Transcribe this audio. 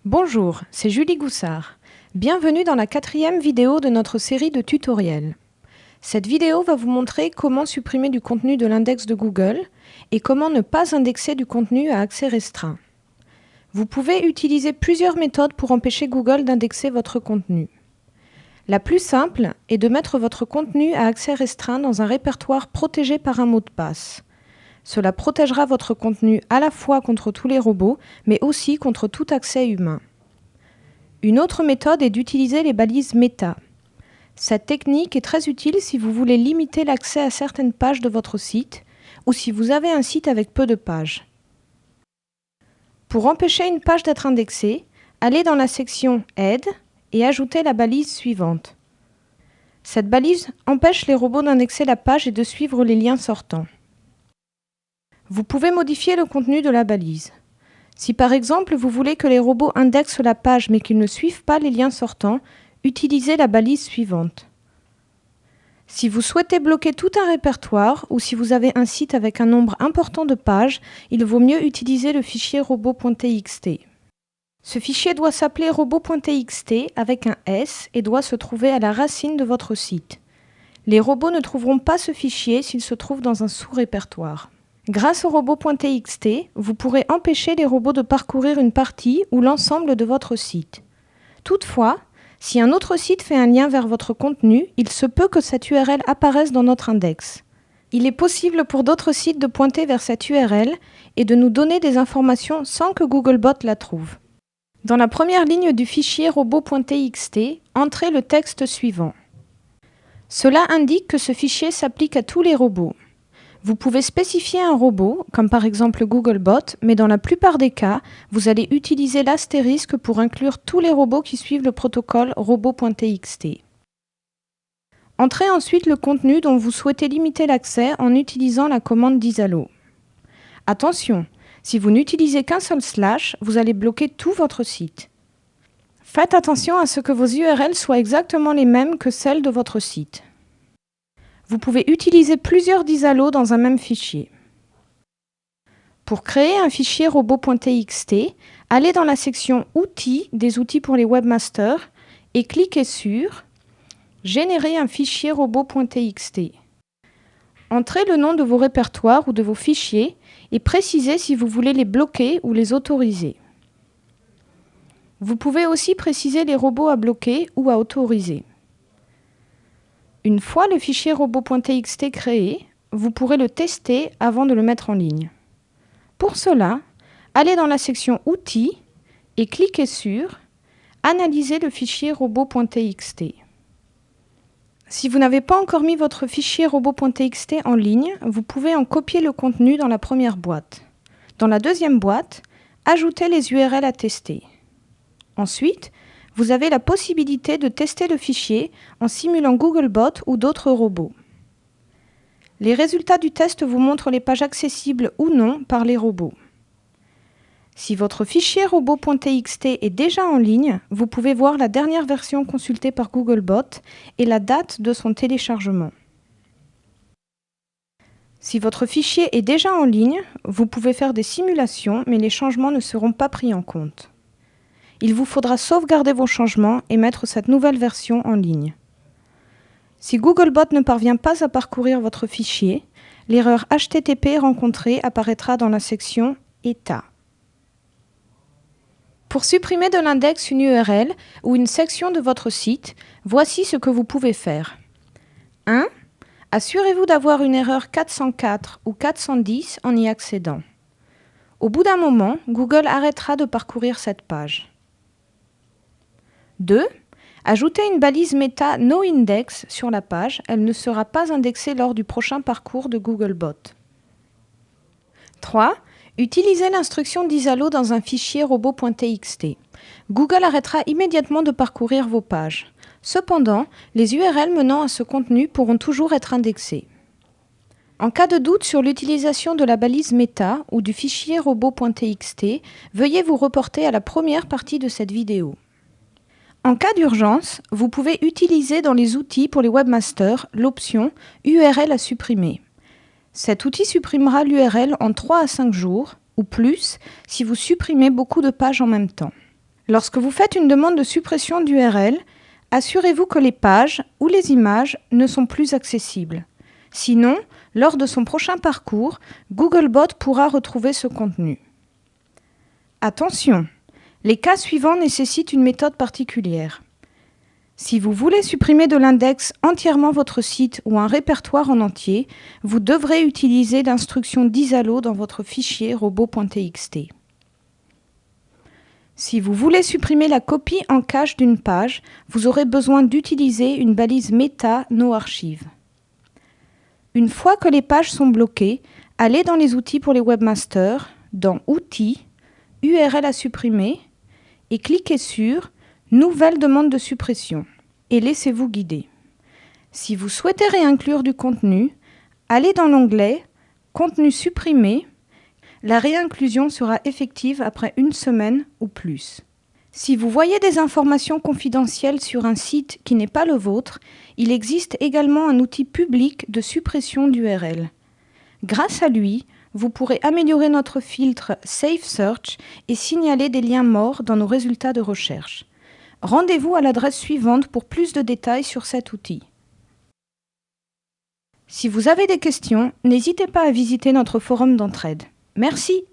Bonjour, c'est Julie Goussard. Bienvenue dans la 4e vidéo de notre série de tutoriels. Cette vidéo va vous montrer comment supprimer du contenu de l'index de Google et comment ne pas indexer du contenu à accès restreint. Vous pouvez utiliser plusieurs méthodes pour empêcher Google d'indexer votre contenu. La plus simple est de mettre votre contenu à accès restreint dans un répertoire protégé par un mot de passe. Cela protégera votre contenu à la fois contre tous les robots, mais aussi contre tout accès humain. Une autre méthode est d'utiliser les balises méta. Cette technique est très utile si vous voulez limiter l'accès à certaines pages de votre site ou si vous avez un site avec peu de pages. Pour empêcher une page d'être indexée, allez dans la section « Aide » et ajoutez la balise suivante. Cette balise empêche les robots d'indexer la page et de suivre les liens sortants. Vous pouvez modifier le contenu de la balise. Si par exemple vous voulez que les robots indexent la page mais qu'ils ne suivent pas les liens sortants, utilisez la balise suivante. Si vous souhaitez bloquer tout un répertoire ou si vous avez un site avec un nombre important de pages, il vaut mieux utiliser le fichier robot.txt. Ce fichier doit s'appeler robot.txt avec un S et doit se trouver à la racine de votre site. Les robots ne trouveront pas ce fichier s'il se trouve dans un sous-répertoire. Grâce au robot.txt, vous pourrez empêcher les robots de parcourir une partie ou l'ensemble de votre site. Toutefois, si un autre site fait un lien vers votre contenu, il se peut que cette URL apparaisse dans notre index. Il est possible pour d'autres sites de pointer vers cette URL et de nous donner des informations sans que Googlebot la trouve. Dans la première ligne du fichier robot.txt, entrez le texte suivant. Cela indique que ce fichier s'applique à tous les robots. Vous pouvez spécifier un robot, comme par exemple Googlebot, mais dans la plupart des cas, vous allez utiliser l'astérisque pour inclure tous les robots qui suivent le protocole robot.txt. Entrez ensuite le contenu dont vous souhaitez limiter l'accès en utilisant la commande d'Isalo. Attention, si vous n'utilisez qu'un seul slash, vous allez bloquer tout votre site. Faites attention à ce que vos URL soient exactement les mêmes que celles de votre site. Vous pouvez utiliser plusieurs d'Isalo dans un même fichier. Pour créer un fichier robot.txt, allez dans la section « Outils » des outils pour les webmasters et cliquez sur « Générer un fichier robot.txt ». Entrez le nom de vos répertoires ou de vos fichiers et précisez si vous voulez les bloquer ou les autoriser. Vous pouvez aussi préciser les robots à bloquer ou à autoriser. Une fois le fichier robot.txt créé, vous pourrez le tester avant de le mettre en ligne. Pour cela, allez dans la section « Outils » et cliquez sur « Analyser le fichier robot.txt ». Si vous n'avez pas encore mis votre fichier robot.txt en ligne, vous pouvez en copier le contenu dans la première boîte. Dans la deuxième boîte, ajoutez les URL à tester. Ensuite, vous avez la possibilité de tester le fichier en simulant Googlebot ou d'autres robots. Les résultats du test vous montrent les pages accessibles ou non par les robots. Si votre fichier robot.txt est déjà en ligne, vous pouvez voir la dernière version consultée par Googlebot et la date de son téléchargement. Si votre fichier est déjà en ligne, vous pouvez faire des simulations, mais les changements ne seront pas pris en compte. Il vous faudra sauvegarder vos changements et mettre cette nouvelle version en ligne. Si Googlebot ne parvient pas à parcourir votre fichier, l'erreur HTTP rencontrée apparaîtra dans la section « État ». Pour supprimer de l'index une URL ou une section de votre site, voici ce que vous pouvez faire. 1. Assurez-vous d'avoir une erreur 404 ou 410 en y accédant. Au bout d'un moment, Google arrêtera de parcourir cette page. 2. Ajoutez une balise méta noIndex sur la page, elle ne sera pas indexée lors du prochain parcours de Googlebot. 3. Utilisez l'instruction d'Isalo dans un fichier robot.txt. Google arrêtera immédiatement de parcourir vos pages. Cependant, les URL menant à ce contenu pourront toujours être indexées. En cas de doute sur l'utilisation de la balise méta ou du fichier robot.txt, veuillez vous reporter à la première partie de cette vidéo. En cas d'urgence, vous pouvez utiliser dans les outils pour les webmasters l'option « URL à supprimer ». Cet outil supprimera l'URL en 3 à 5 jours, ou plus, si vous supprimez beaucoup de pages en même temps. Lorsque vous faites une demande de suppression d'URL, assurez-vous que les pages ou les images ne sont plus accessibles. Sinon, lors de son prochain parcours, Googlebot pourra retrouver ce contenu. Attention, les cas suivants nécessitent une méthode particulière. Si vous voulez supprimer de l'index entièrement votre site ou un répertoire en entier, vous devrez utiliser l'instruction d'Isalo dans votre fichier robot.txt. Si vous voulez supprimer la copie en cache d'une page, vous aurez besoin d'utiliser une balise Meta NoArchive. Une fois que les pages sont bloquées, allez dans les outils pour les webmasters, dans Outils, URL à supprimer et cliquez sur Nouvelle demande de suppression et laissez-vous guider. Si vous souhaitez réinclure du contenu, allez dans l'onglet Contenu supprimé. La réinclusion sera effective après 1 semaine ou plus. Si vous voyez des informations confidentielles sur un site qui n'est pas le vôtre, il existe également un outil public de suppression d'URL. Grâce à lui, vous pourrez améliorer notre filtre Safe Search et signaler des liens morts dans nos résultats de recherche. Rendez-vous à l'adresse suivante pour plus de détails sur cet outil. Si vous avez des questions, n'hésitez pas à visiter notre forum d'entraide. Merci.